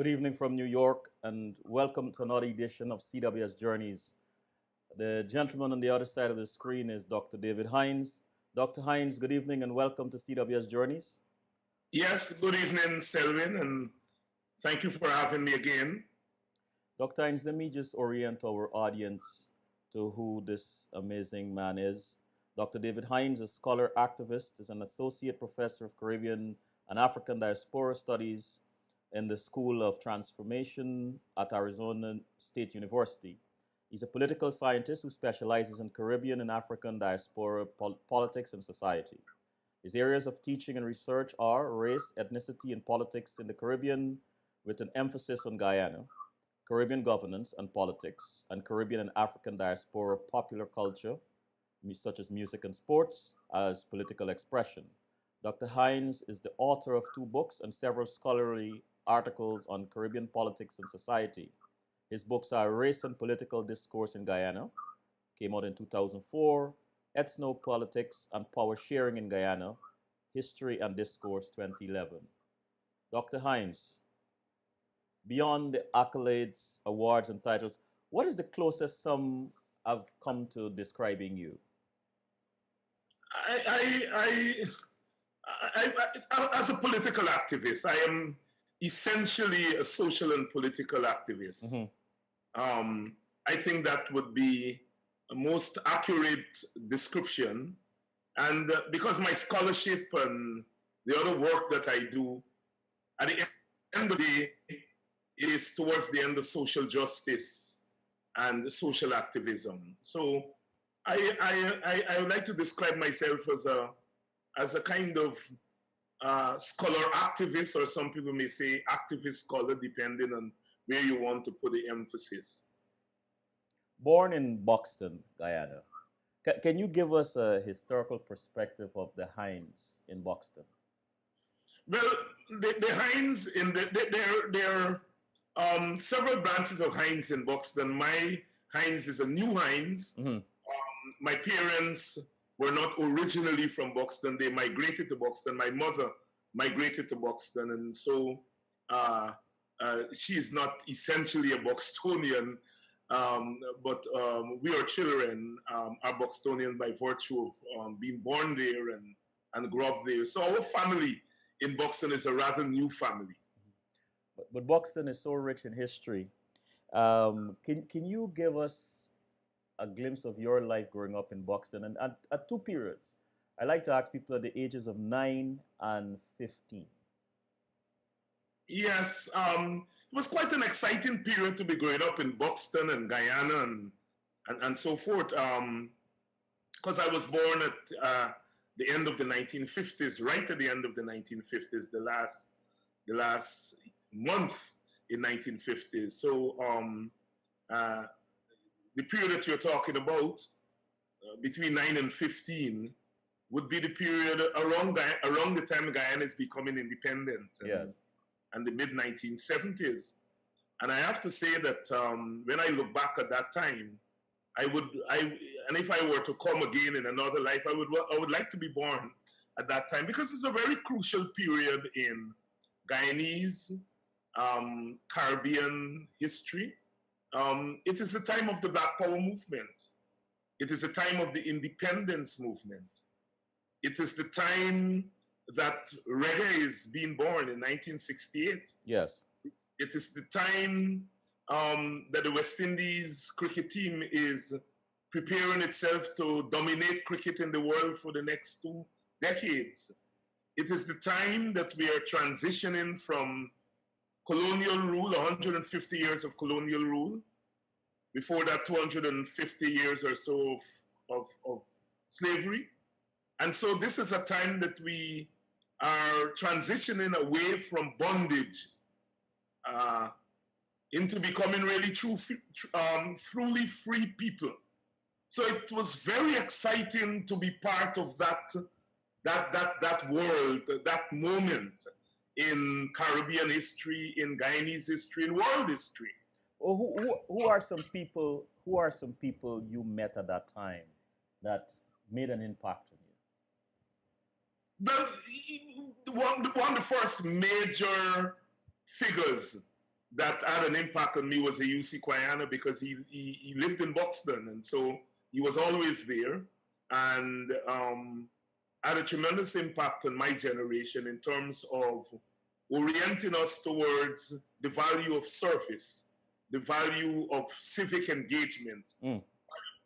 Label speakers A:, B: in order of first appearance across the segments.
A: Good evening from New York, and welcome to another edition of CWS Journeys. The gentleman on the other side of the screen is Dr. David Hinds. Dr. Hinds, good evening and welcome to CWS Journeys.
B: Yes, good evening, Selwyn, and thank you for having me again.
A: Dr. Hinds, let me just orient our audience to who this amazing man is. Dr. David Hinds, a scholar activist, is an associate professor of Caribbean and African diaspora studies in the School of Transformation at Arizona State University. He's a political scientist who specializes in Caribbean and African diaspora politics and society. His areas of teaching and research are race, ethnicity, and politics in the Caribbean, with an emphasis on Guyana, Caribbean governance and politics, and Caribbean and African diaspora popular culture, such as music and sports, as political expression. Dr. Hinds is the author of two books and several scholarly articles on Caribbean politics and society. His books are Race and Political Discourse in Guyana, came out in 2004, Ethnopolitics and Power Sharing in Guyana, History and Discourse 2011. Dr. Hinds, beyond the accolades, awards, and titles, what is the closest some have come to describing you?
B: As a political activist, I am essentially a social and political activist. I think that would be a most accurate description. And because my scholarship and the other work that I do, at the end of the day, it is towards the end of social justice and social activism. So I would like to describe myself as a kind of scholar activist, or some people may say activist scholar, depending on where you want to put the emphasis.
A: Born in Buxton, Guyana, can you give us a historical perspective of the Hinds in Buxton?
B: Well, the Hinds there are several branches of Hinds in Buxton. My Hinds is a new Hinds. My parents were not originally from Buxton. They migrated to Buxton. My mother migrated to Buxton, and so she is not essentially a Buxtonian, but we are children are Buxtonian by virtue of being born there and grew up there. So our family in Buxton is a rather new family.
A: But Buxton is so rich in history. Can you give us a glimpse of your life growing up in Buxton and at two periods? I like to ask people at the ages of 9 and 15.
B: Yes, it was quite an exciting period to be growing up in Buxton and Guyana and so forth. Because I was born at the end of the 1950s, right at the end of the 1950s, the last month in 1950s. So the period that you're talking about, between 9 and 15, would be the period around the time Guyana is becoming independent.
A: Yes.
B: And the mid 1970s. And I have to say that when I look back at that time, and if I were to come again in another life, I would like to be born at that time, because it's a very crucial period in Guyanese Caribbean history. It is the time of the Black Power movement. It is the time of the independence movement. It is the time that reggae is being born in 1968.
A: Yes.
B: It is the time that the West Indies cricket team is preparing itself to dominate cricket in the world for the next 2 decades. It is the time that we are transitioning from colonial rule, 150 years of colonial rule. Before that, 250 years or so of slavery. And so this is a time that we are transitioning away from bondage into becoming really truly free people. So it was very exciting to be part of that world, that moment in Caribbean history, in Guyanese history, in world history.
A: Well, who are some people? Who are some people you met at that time that made an impact on you?
B: Well, one of the first major figures that had an impact on me was a UC Guyana, because he lived in Buxton, and so he was always there, and had a tremendous impact on my generation in terms of orienting us towards the value of service, the value of civic engagement,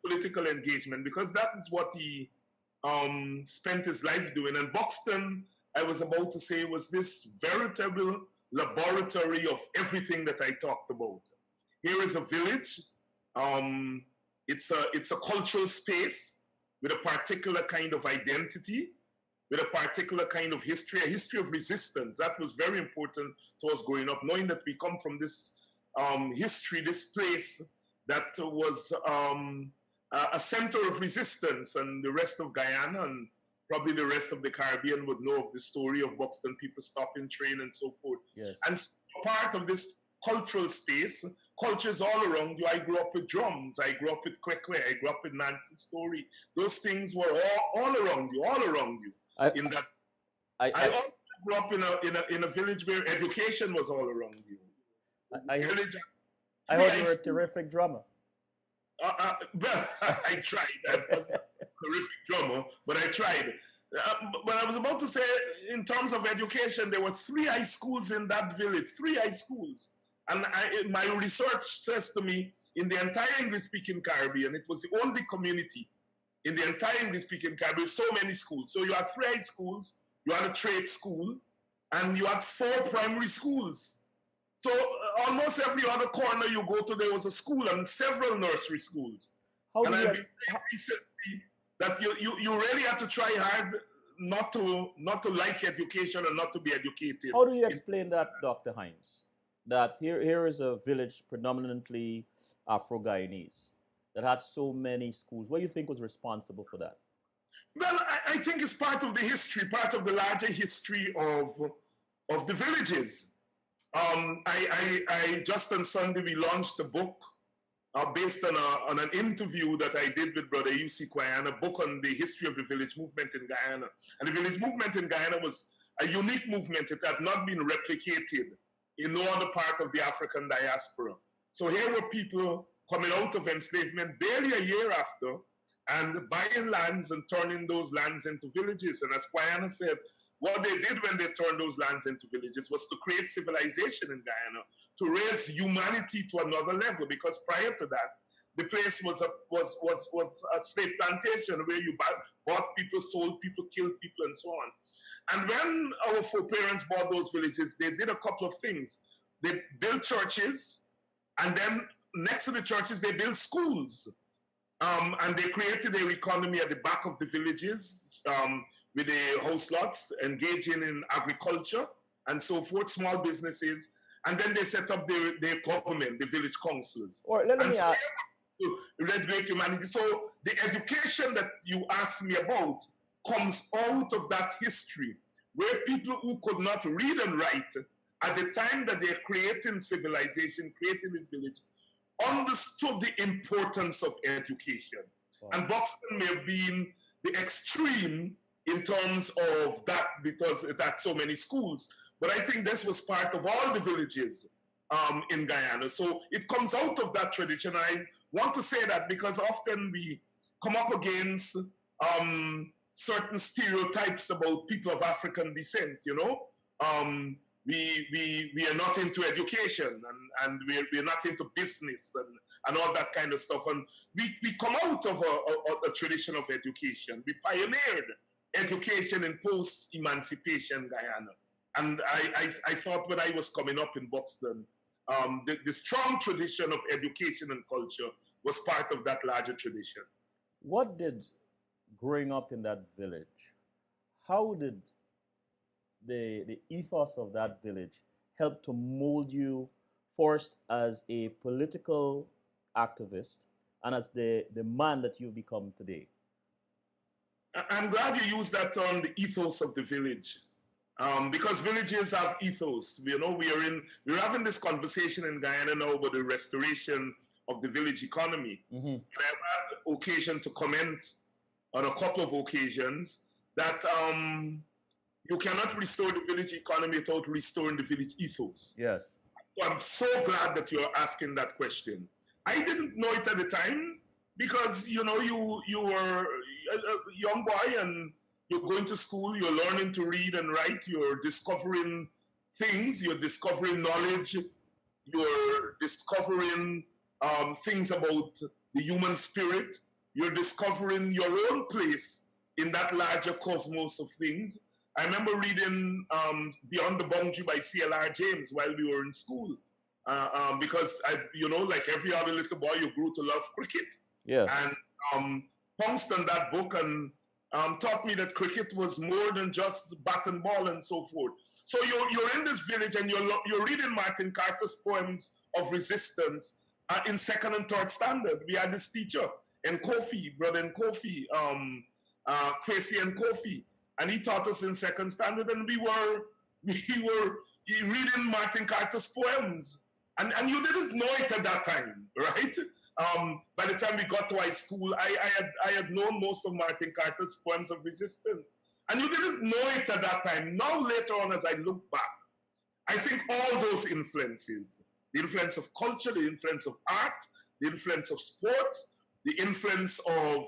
B: political engagement, because that is what he spent his life doing. And Buxton, I was about to say, was this veritable laboratory of everything that I talked about. Here is a village. It's a cultural space with a particular kind of identity, with a particular kind of history, a history of resistance. That was very important to us growing up, knowing that we come from this history, this place that was a center of resistance, and the rest of Guyana and probably the rest of the Caribbean would know of the story of Buxton people stopping train and so forth.
A: Yes.
B: And part of this cultural space, cultures all around you. I grew up with drums. I grew up with kwekwe. I grew up with Nancy's story. Those things were all around you, all around you. I also grew up in a village where education was all around you.
A: I heard you were a terrific drummer.
B: Well, I tried. I wasn't a terrific drummer, but I tried. But I was about to say, in terms of education, there were 3 high schools in that village, 3 high schools. And my research says to me, in the entire English-speaking Caribbean, it was the only community in the entire English-speaking Caribbean, so many schools. So you had 3 high schools, you had a trade school, and you had 4 primary schools. So almost every other corner you go to, there was a school and several nursery schools. And I've been saying recently that you really have to try hard not to like education and not to be educated.
A: How do you explain that, Dr. Hinds? That here is a village predominantly Afro-Guyanese that had so many schools. What do you think was responsible for that?
B: Well, I think it's part of the history, part of the larger history of the villages. I just on Sunday we launched a book based on an interview that I did with Brother UC Guyana, a book on the history of the village movement in Guyana. And the village movement in Guyana was a unique movement. It had not been replicated in no other part of the African diaspora. So here were people coming out of enslavement barely a year after and buying lands and turning those lands into villages. And as Guyana said, what they did when they turned those lands into villages was to create civilization in Guyana, to raise humanity to another level, because prior to that, the place was a slave plantation where you bought people, sold people, killed people, and so on. And when our foreparents bought those villages, they did a couple of things. They built churches, and then next to the churches, they built schools. And they created their economy at the back of the villages, with the house lots, engaging in agriculture and so forth, small businesses. And then they set up their government, the village councils.
A: Or let me ask.
B: Red humanity. So the education that you asked me about comes out of that history, where people who could not read and write at the time that they're creating civilization, creating the village, understood the importance of education. Wow. And Buxton may have been the extreme in terms of that, because it had so many schools. But I think this was part of all the villages in Guyana. So it comes out of that tradition. I want to say that because often we come up against certain stereotypes about people of African descent, you know. We are not into education, and we're not into business and all that kind of stuff. And we come out of a tradition of education. We pioneered education in post-emancipation Guyana. And I thought when I was coming up in Buxton, the strong tradition of education and culture was part of that larger tradition.
A: What did growing up in that village, how did the ethos of that village help to mold you first as a political activist and as the man that you've become today?
B: I'm glad you used that term, the ethos of the village, because villages have ethos. You know, we're having this conversation in Guyana now about the restoration of the village economy. Mm-hmm. And I've had occasion to comment on a couple of occasions that you cannot restore the village economy without restoring the village ethos.
A: Yes.
B: I'm so glad that you're asking that question. I didn't know it at the time because you were a young boy and you're going to school, you're learning to read and write, you're discovering things, you're discovering knowledge, you're discovering things about the human spirit, you're discovering your own place in that larger cosmos of things. I remember reading Beyond the Boundary by C.L.R. James while we were in school. Because like every other little boy, you grew to love cricket.
A: Yeah.
B: And pounced on that book and taught me that cricket was more than just bat and ball and so forth. So you're in this village and you're reading Martin Carter's poems of resistance in second and third standard. We had this teacher, and Kofi, brother and Kofi, Tracy and Kofi, and he taught us in second standard, and we were reading Martin Carter's poems, and you didn't know it at that time, right? By the time we got to high school, I had known most of Martin Carter's poems of resistance, and you didn't know it at that time. Now later on, as I look back, I think all those influences, the influence of culture, the influence of art, the influence of sports, the influence of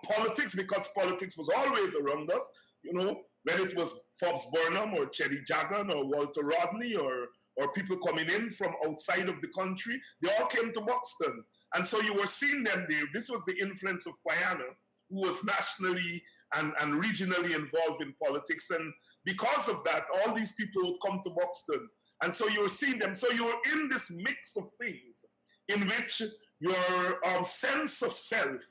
B: politics, because politics was always around us, when it was Forbes Burnham or Chetty Jagan or Walter Rodney or people coming in from outside of the country, they all came to Buxton. And so you were seeing them there. This was the influence of Guyana, who was nationally and regionally involved in politics. And because of that, all these people would come to Buxton. And so you were seeing them. So you were in this mix of things in which your sense of self,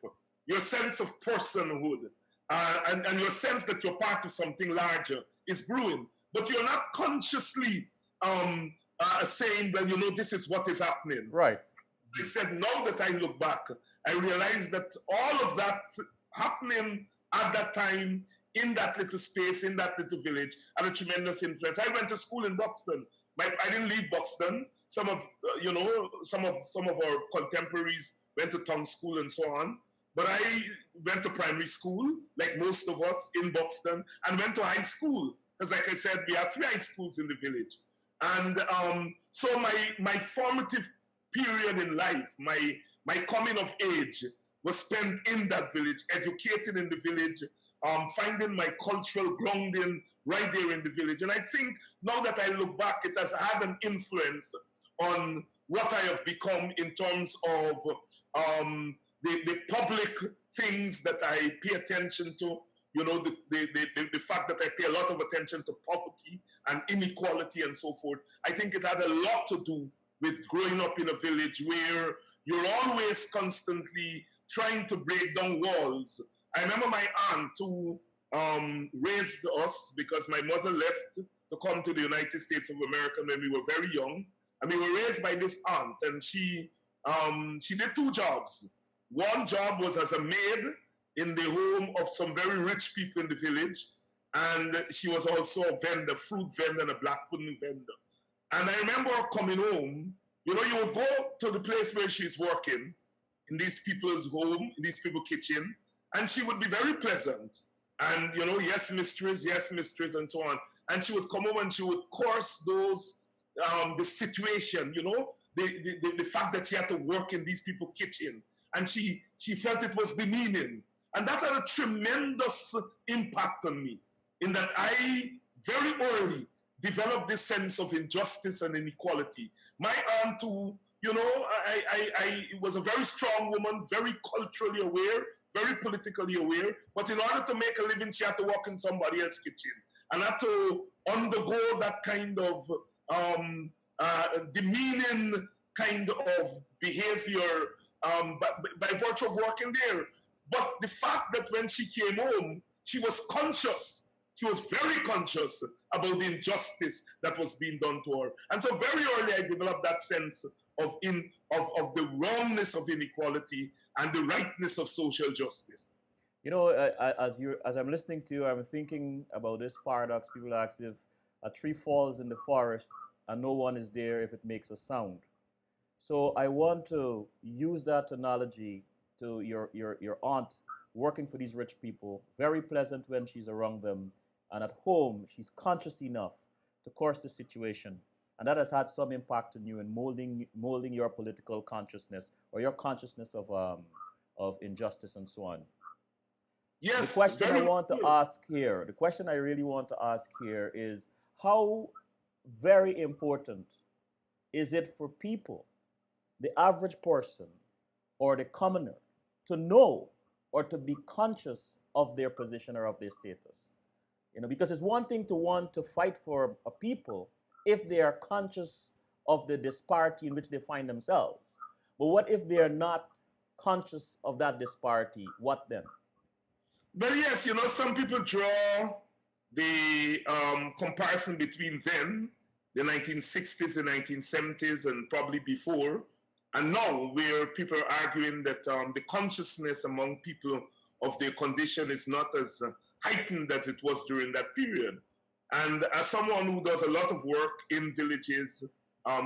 B: your sense of personhood, and your sense that you're part of something larger is brewing. But you're not consciously saying, well, this is what is happening.
A: Right.
B: I said, now that I look back, I realize that all of that happening at that time, in that little space, in that little village, had a tremendous influence. I went to school in Buxton. I didn't leave Buxton. Some of our contemporaries went to town school and so on. But I went to primary school, like most of us in Buxton, and went to high school. Because like I said, we have 3 high schools in the village. And so my formative period in life, my coming of age was spent in that village, educated in the village, finding my cultural grounding right there in the village. And I think now that I look back, it has had an influence on what I have become in terms of the public things that I pay attention to, the fact that I pay a lot of attention to poverty and inequality and so forth. I think it had a lot to do with growing up in a village where you're always constantly trying to break down walls. I remember my aunt who raised us, because my mother left to come to the United States of America when we were very young. And we were raised by this aunt, and she did 2 jobs. One job was as a maid in the home of some very rich people in the village, and she was also a vendor, fruit vendor and a black pudding vendor. And I remember her coming home. You would go to the place where she's working, in these people's home, in these people's kitchen, and she would be very pleasant. And, yes, mistress, and so on. And she would come home and she would curse those, the situation, the fact that she had to work in these people's kitchen. And she felt it was demeaning. And that had a tremendous impact on me, in that I very early developed this sense of injustice and inequality. My aunt, who, I was a very strong woman, very culturally aware, very politically aware, but in order to make a living, she had to work in somebody else's kitchen and had to undergo that kind of demeaning kind of behavior by virtue of working there. But the fact that when she came home, she was conscious. She was very conscious about the injustice that was being done to her. And so very early I developed that sense of the wrongness of inequality and the rightness of social justice.
A: As I'm listening to you, I'm thinking about this paradox. People ask if a tree falls in the forest and no one is there if it makes a sound. So I want to use that analogy to your aunt working for these rich people, very pleasant when she's around them, and at home she's conscious enough to curse the situation. and that has had some impact on you in molding your political consciousness or your consciousness of injustice and so on. The
B: Yes,
A: question I
B: very
A: want to
B: true.
A: ask here, the question I really want to ask here is how very important is it for people, the average person or the commoner, to know or to be conscious of their position or of their status? Because it's one thing to want to fight for a people if they are conscious of the disparity in which they find themselves. But what if they are not conscious of that disparity? What then?
B: But yes, some people draw the comparison between then, the 1960s, the 1970s, and probably before, and now, where people are arguing that the consciousness among people of their condition is not as heightened as it was during that period. And as someone who does a lot of work in villages,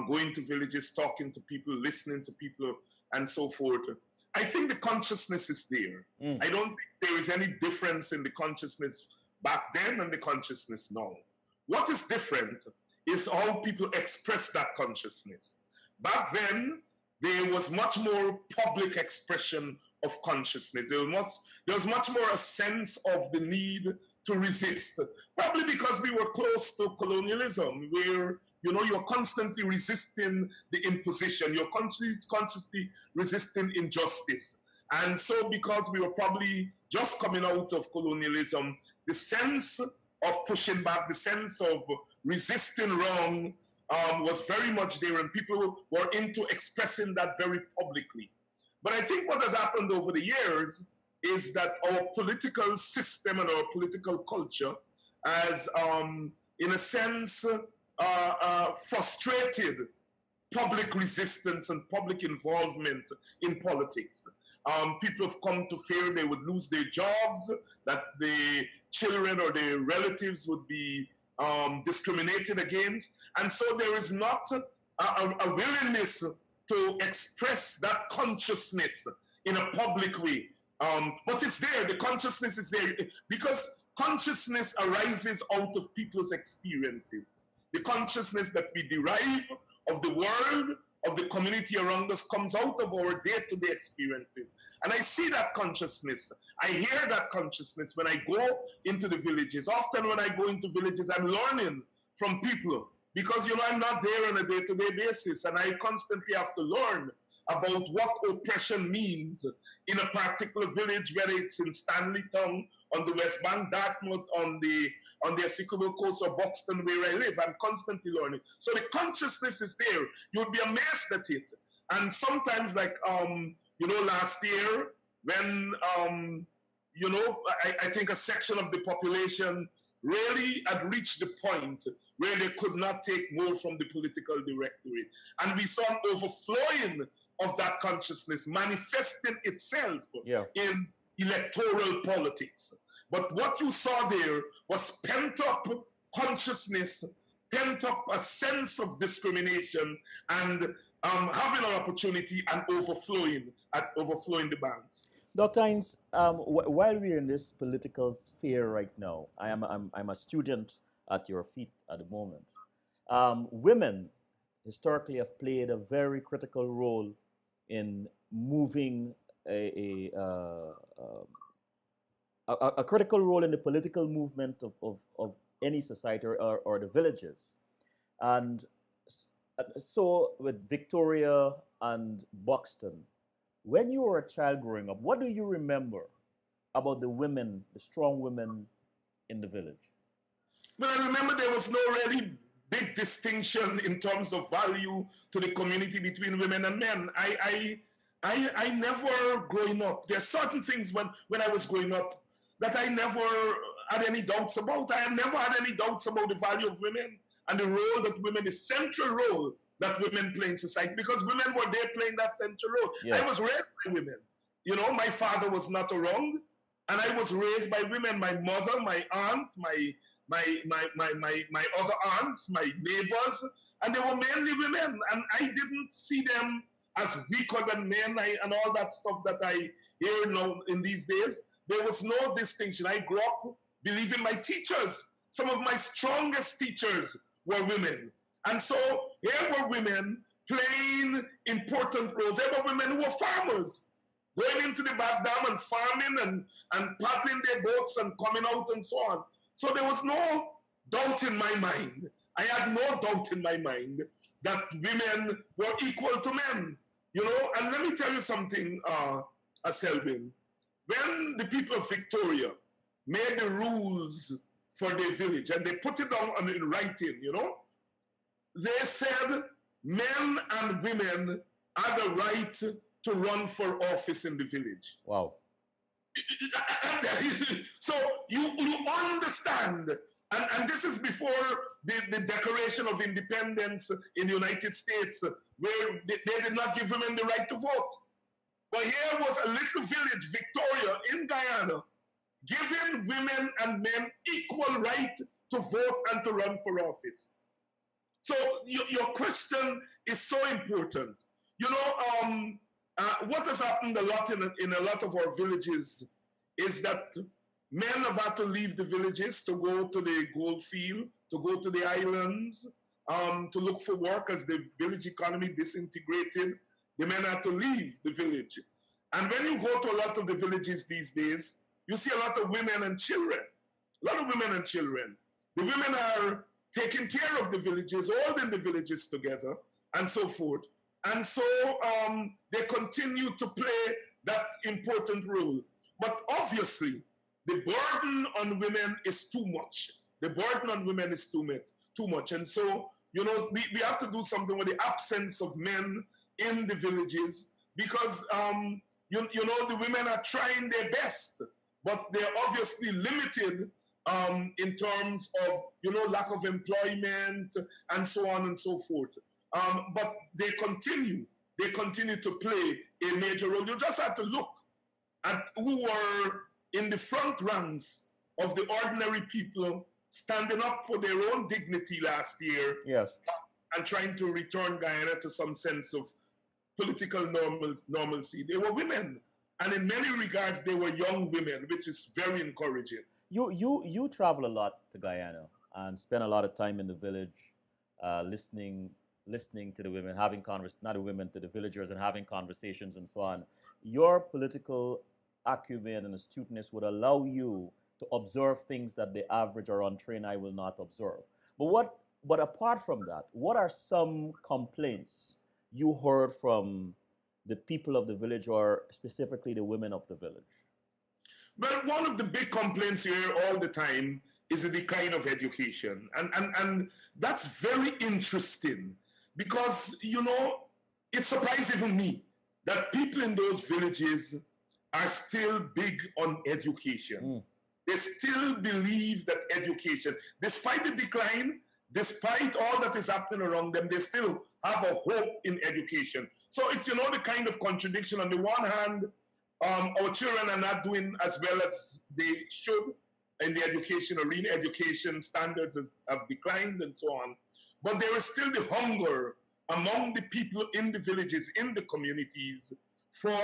B: going to villages, talking to people, listening to people, and so forth, I think the consciousness is there. I don't think there is any difference in the consciousness back then and the consciousness now. What is different is how people express that consciousness. Back then, there was much more public expression of consciousness. There was much more a sense of the need to resist, probably because we were close to colonialism, where you're constantly resisting the imposition, you're consciously resisting injustice. And so, because we were probably just coming out of colonialism, the sense of pushing back, the sense of resisting wrong was very much there, and people were into expressing that very publicly. But I think what has happened over the years is that our political system and our political culture has, in a sense, frustrated public resistance and public involvement in politics. People have come to fear they would lose their jobs, that the children or their relatives would be discriminated against. And so there is not a willingness to express that consciousness in a public way. But it's there, the consciousness is there, because consciousness arises out of people's experiences. The consciousness that we derive of the world, of the community around us, comes out of our day-to-day experiences. And I see that consciousness. I hear that consciousness when I go into the villages. Often when I go into villages, I'm learning from people because, I'm not there on a day-to-day basis, and I constantly have to learn about what oppression means in a particular village, whether it's in Stanleytown, on the West Bank, Dartmouth, on the Essequibo Coast, or Buxton, where I live. I'm constantly learning. So the consciousness is there. You'll be amazed at it. And sometimes, like, last year, when, I think a section of the population really had reached the point where they could not take more from the political directorate. And we saw an overflowing of that consciousness manifesting itself in electoral politics. But what you saw there was pent-up consciousness, pent-up a sense of discrimination, and having an opportunity and overflowing the banks.
A: Dr. Hinds, while we're in this political sphere right now, I'm a student at your feet at the moment. Women historically have played a very critical role in moving a critical role in the political movement of any society or the villages. And so with Victoria and Buxton, when you were a child growing up, what do you remember about the women, the strong women in the village?
B: Well, I remember there was no really big distinction in terms of value to the community between women and men. I never, growing up, there are certain things when I was growing up that I never had any doubts about. I have never had any doubts about the value of women and the role that women, the central role that women play in society, because women were there playing that central role. Yes. I was raised by women. My father was not around, and I was raised by women. My mother, my aunt, my other aunts, my neighbors, and they were mainly women, and I didn't see them as weaker than men and all that stuff that I hear now in these days. There was no distinction. I grew up believing my teachers. Some of my strongest teachers were women. And so here were women playing important roles. There were women who were farmers, going into the back dam and farming and paddling their boats and coming out and so on. So there was no doubt in my mind. I had no doubt in my mind that women were equal to men. You know, and let me tell you something, Selwyn. When the people of Victoria made the rules for their village and they put it down in writing, you know, they said men and women had the right to run for office in the village.
A: Wow.
B: So you understand, and this is before the Declaration of Independence in the United States, where they did not give women the right to vote. But here was a little village, Victoria, in Guyana, giving women and men equal right to vote and to run for office. So your question is so important. You know, what has happened a lot in a lot of our villages is that men have had to leave the villages to go to the gold field, to go to the islands, to look for work as the village economy disintegrated. The men had to leave the village. And when you go to a lot of the villages these days, you see a lot of women and children. A lot of women and children. The women are taking care of the villages, holding the villages together, and so forth. And so they continue to play that important role. But obviously, the burden on women is too much. The burden on women is too much. And so, you know, we have to do something with the absence of men in the villages because, you know, the women are trying their best, but they're obviously limited in terms of, you know, lack of employment and so on and so forth. But they continue to play a major role. You just have to look at who were in the front ranks of the ordinary people standing up for their own dignity last year.
A: Yes.
B: And trying to return Guyana to some sense of political normalcy. They were women. And in many regards, they were young women, which is very encouraging.
A: You travel a lot to Guyana and spend a lot of time in the village, listening to the women, having not the women, to the villagers, and having conversations and so on. Your political acumen and astuteness would allow you to observe things that the average or untrained eye will not observe. But apart from that, what are some complaints you heard from the people of the village, or specifically the women of the village?
B: Well, one of the big complaints you hear all the time is the decline of education. And that's very interesting because, you know, it surprised even me that people in those villages are still big on education. They still believe that education, despite the decline, despite all that is happening around them, they still have a hope in education. So it's, you know, the kind of contradiction. On the one hand, our children are not doing as well as they should in the education arena. Education standards have declined and so on. But there is still the hunger among the people in the villages, in the communities, for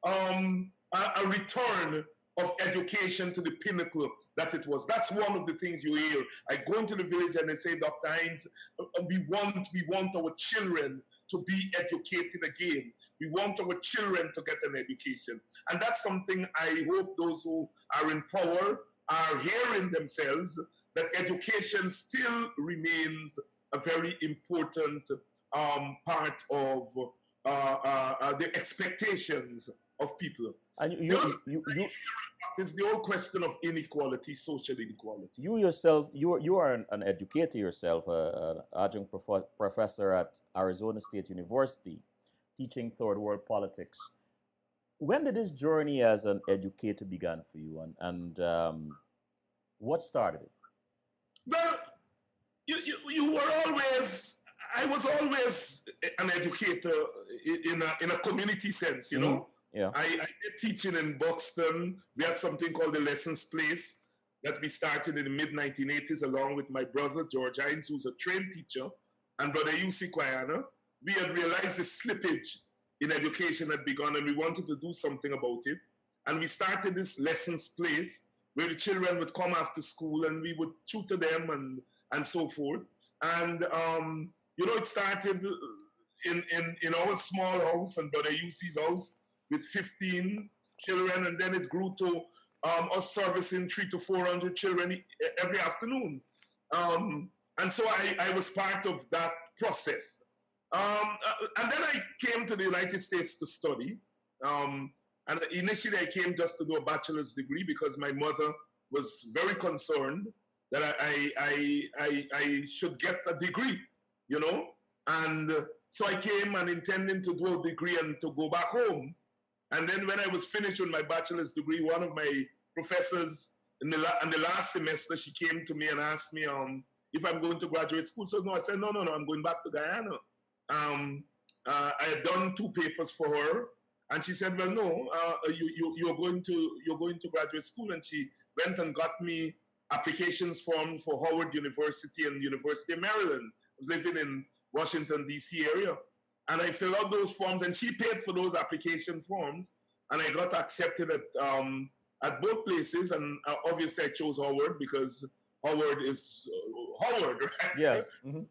B: a return of education to the pinnacle that it was. That's one of the things you hear. I go into the village and they say, Dr. Hinds, we want our children to be educated again. We want our children to get an education. And that's something I hope those who are in power are hearing themselves, that education still remains a very important part of the expectations of people.
A: And
B: it's the whole question of inequality, social inequality.
A: You yourself, you are an educator yourself, an adjunct professor at Arizona State University, teaching third world politics. When did this journey as an educator begin for you, and what started it?
B: Well, you were always. I was always an educator in a community sense, you know.
A: Yeah.
B: I did teaching in Buxton. We had something called the Lessons Place that we started in the mid-1980s along with my brother, George Hinds, who's a trained teacher, and brother UC Guyana. We had realized the slippage in education had begun and we wanted to do something about it. And we started this Lessons Place where the children would come after school and we would tutor them and so forth. And it started in our small house and Brother UC's house with 15 children, and then it grew to us servicing 300 to 400 children every afternoon. And so I was part of that process. And then I came to the United States to study. And initially I came just to do a bachelor's degree because my mother was very concerned that I should get a degree, And so I came and intending to do a degree and to go back home. And then when I was finished with my bachelor's degree, one of my professors in the last semester, she came to me and asked me if I'm going to graduate school. So no, I said, no, I'm going back to Guyana. I had done 2 papers for her. And she said, well, no, you're going to graduate school. And she went and got me applications form for Howard University and University of Maryland. I was living in Washington, D.C. area. And I filled out those forms, and she paid for those application forms. And I got accepted at both places. And obviously I chose Howard because Howard is Howard, right?
A: Yeah.
B: Mm-hmm.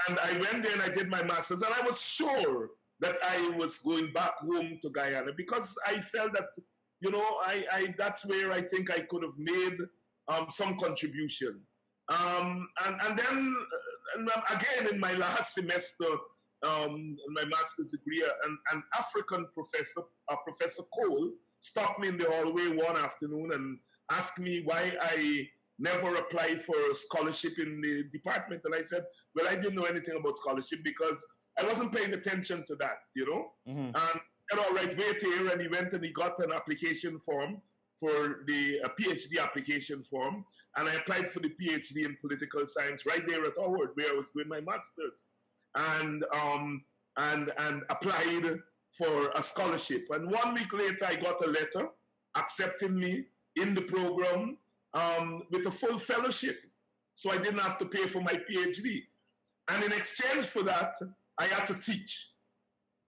B: And I went there and I did my master's, and I was sure that I was going back home to Guyana because I felt that, that's where I think I could have made some contribution. And then again in my last semester, in my master's degree, an African professor, Professor Cole, stopped me in the hallway one afternoon and asked me why I never applied for a scholarship in the department. And I said, well, I didn't know anything about scholarship because I wasn't paying attention to that, Mm-hmm. And he said, all right, wait here. And he went and he got an application form for the PhD application form. And I applied for the PhD in political science right there at Howard, where I was doing my master's, and applied for a scholarship. And 1 week later, I got a letter accepting me in the program with a full fellowship. So I didn't have to pay for my PhD. And in exchange for that, I had to teach.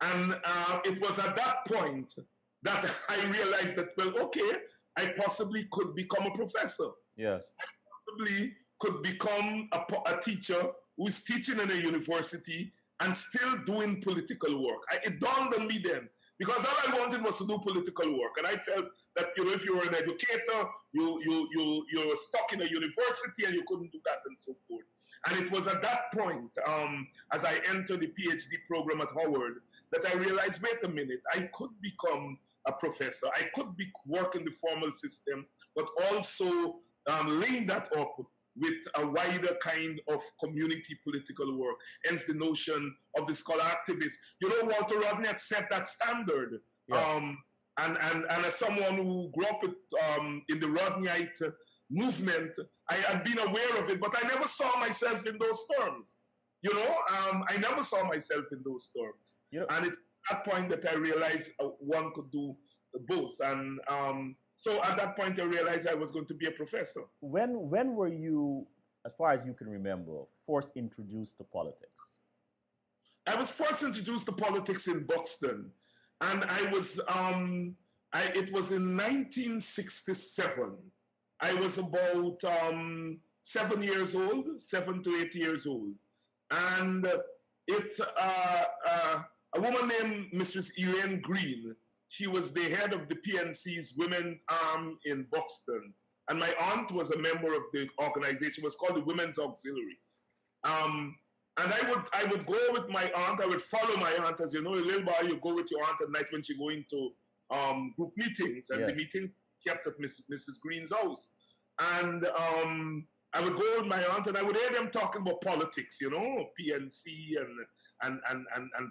B: And it was at that point that I realized that, well, okay, I possibly could become a professor.
A: Yes.
B: I possibly could become a teacher who's teaching in a university and still doing political work. It dawned on me then, because all I wanted was to do political work. And I felt that, if you were an educator, you were stuck in a university and you couldn't do that and so forth. And it was at that point, as I entered the PhD program at Howard, that I realized, wait a minute, I could become a professor. I could work in the formal system, but also link that up with a wider kind of community political work, hence the notion of the scholar activist. Walter Rodney had set that standard. Yeah. And as someone who grew up in the Rodneyite movement, I had been aware of it, but I never saw myself in those terms. I never saw myself in those terms. And it's at that point that I realized one could do both. And so at that point, I realized I was going to be a professor.
A: When were you, as far as you can remember, first introduced to politics?
B: I was first introduced to politics in Buxton, and I was it was in 1967. I was about 7 years old, 7 to 8 years old, and a woman named Mrs. Elaine Green. She was the head of the PNC's women's arm in Buxton. And my aunt was a member of the organization. It was called the Women's Auxiliary. And I would go with my aunt. I would follow my aunt. As you know, a little boy, you go with your aunt at night when she go into group meetings. And the meeting kept at Mrs. Green's house. And I would go with my aunt and I would hear them talking about politics, PNC and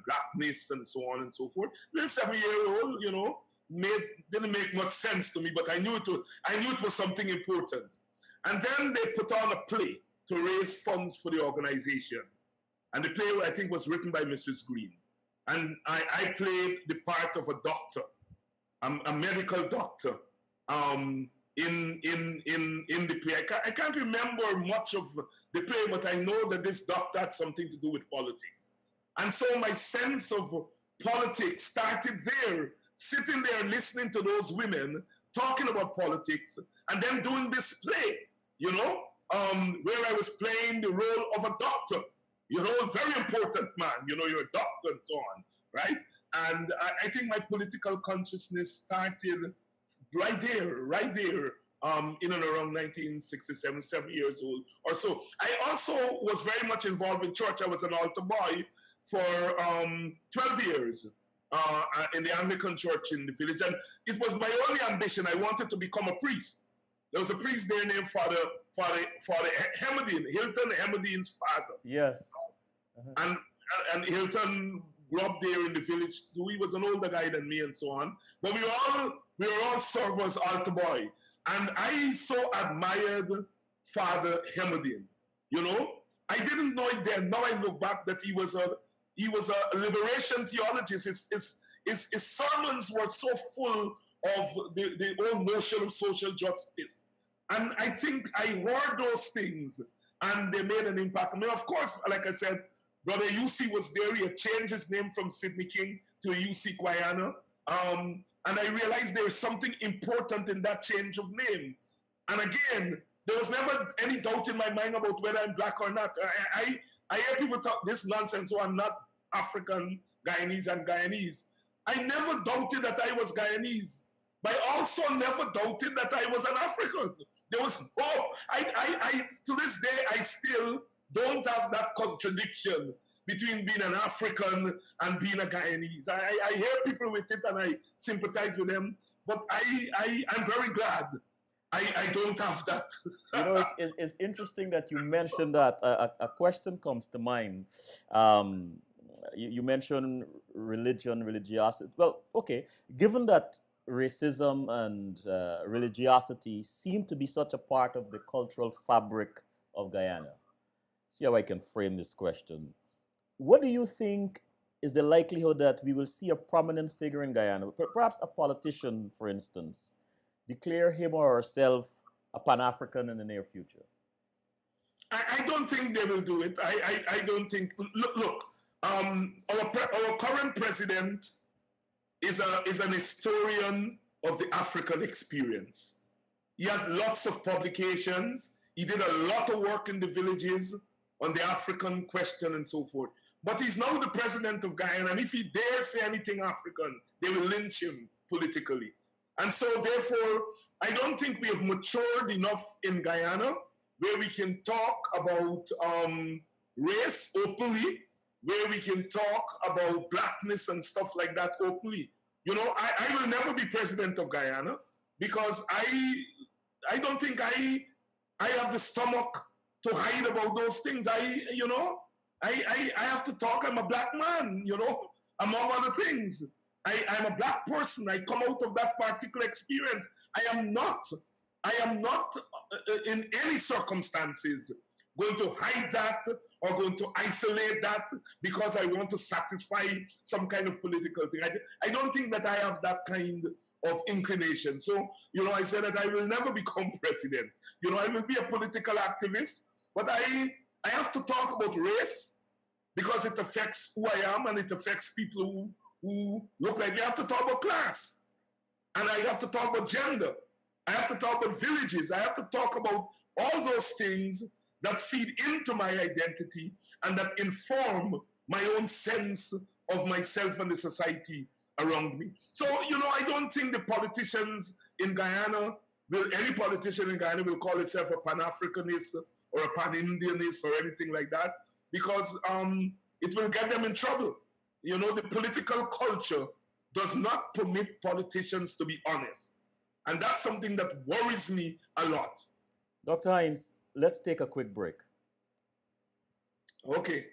B: blackness and so on and so forth. Little 7-year-old, didn't make much sense to me, but I knew it was something important. And then they put on a play to raise funds for the organization. And the play, I think, was written by Mrs. Green. And I played the part of a doctor, a medical doctor, in the play. I can't remember much of the play, but I know that this doctor had something to do with politics. And so my sense of politics started there, sitting there listening to those women talking about politics and then doing this play, where I was playing the role of a doctor. You know, a very important man. You know, you're a doctor and so on, right? And I think my political consciousness started right there, in and around 1967, 7 years old or so. I also was very much involved in church. I was an altar boy for 12 years in the Anglican church in the village. And it was my only ambition. I wanted to become a priest. There was a priest there named Father Hemedine, Hilton Hemedine's father.
A: Yes.
B: And Hilton grew up there in the village. He was an older guy than me and so on. But we were all servers, altar boy. And I so admired Father Hemedine. You know, I didn't know it then. Now I look back that he was a liberation theologist. His sermons were so full of the whole notion of social justice. And I think I heard those things and they made an impact. I mean, of course, like I said, Brother UC was there. He had changed his name from Sidney King to UC Guyana. And I realized there was something important in that change of name. And again, there was never any doubt in my mind about whether I'm black or not. I hear people talk this nonsense, so I'm not African, Guyanese, and Guyanese. I never doubted that I was Guyanese, but I also never doubted that I was an African. There was to this day, I still don't have that contradiction between being an African and being a Guyanese. I hear people with it and I sympathize with them, but I'm very glad I don't have that.
A: You know, it's interesting that you mentioned that. A question comes to mind. You mentioned religiosity. Well, okay, given that racism and religiosity seem to be such a part of the cultural fabric of Guyana, see how I can frame this question. What do you think is the likelihood that we will see a prominent figure in Guyana, perhaps a politician, for instance, declare him or herself a Pan-African in the near future?
B: I don't think they will do it. I don't think. Look, our current president is an historian of the African experience. He has lots of publications. He did a lot of work in the villages on the African question and so forth. But he's now the president of Guyana, and if he dares say anything African, they will lynch him politically. And so, therefore, I don't think we have matured enough in Guyana where we can talk about race openly, where we can talk about blackness and stuff like that openly. You know, I will never be president of Guyana because I don't think I have the stomach to hide about those things. I have to talk. I'm a black man, you know, among other things. I'm a black person. I come out of that particular experience. I am not in any circumstances going to hide that or going to isolate that because I want to satisfy some kind of political thing. I don't think that I have that kind of inclination. So, you know, I said that I will never become president. You know, I will be a political activist, but I have to talk about race because it affects who I am and it affects people who look like me. I have to talk about class. And I have to talk about gender. I have to talk about villages. I have to talk about all those things that feed into my identity and that inform my own sense of myself and the society around me. So, you know, I don't think the politicians in Guyana any politician in Guyana will call itself a Pan-Africanist or a Pan-Indianist or anything like that, because it will get them in trouble. You know, the political culture does not permit politicians to be honest. And that's something that worries me a lot.
A: Dr. Hinds, let's take a quick break.
B: Okay.